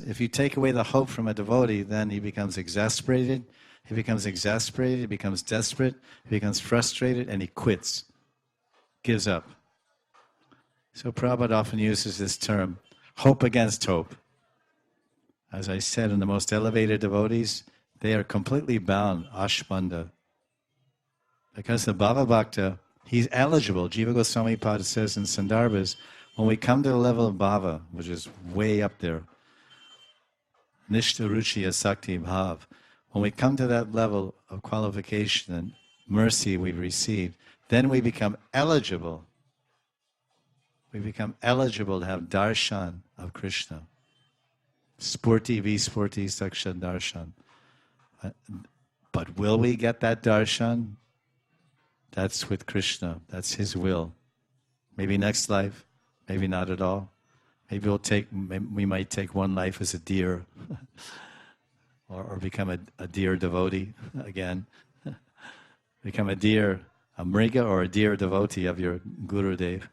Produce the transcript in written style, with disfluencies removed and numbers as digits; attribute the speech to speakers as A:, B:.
A: if you take away the hope from a devotee, then he becomes exasperated. He becomes exasperated, he becomes desperate, he becomes frustrated, and he quits, gives up. So Prabhupada often uses this term, hope against hope. As I said, in the most elevated devotees, they are completely bound, ashbanda. Because the Bhava Bhakta, he's eligible. Jiva Goswami Pada says in Sandarbhas, when we come to the level of Bhava, which is way up there, Nishta Ruchi Asakti Bhav, when we come to that level of qualification and mercy we've received, then we become eligible. We become eligible to have darshan of Krishna. Spurti vispurti saksha darshan. But will we get that darshan? That's with Krishna. That's his will. Maybe next life, maybe not at all. Maybe we might take one life as a deer. Or become a deer devotee again. Become a deer, a mriga or a deer devotee of your Gurudev.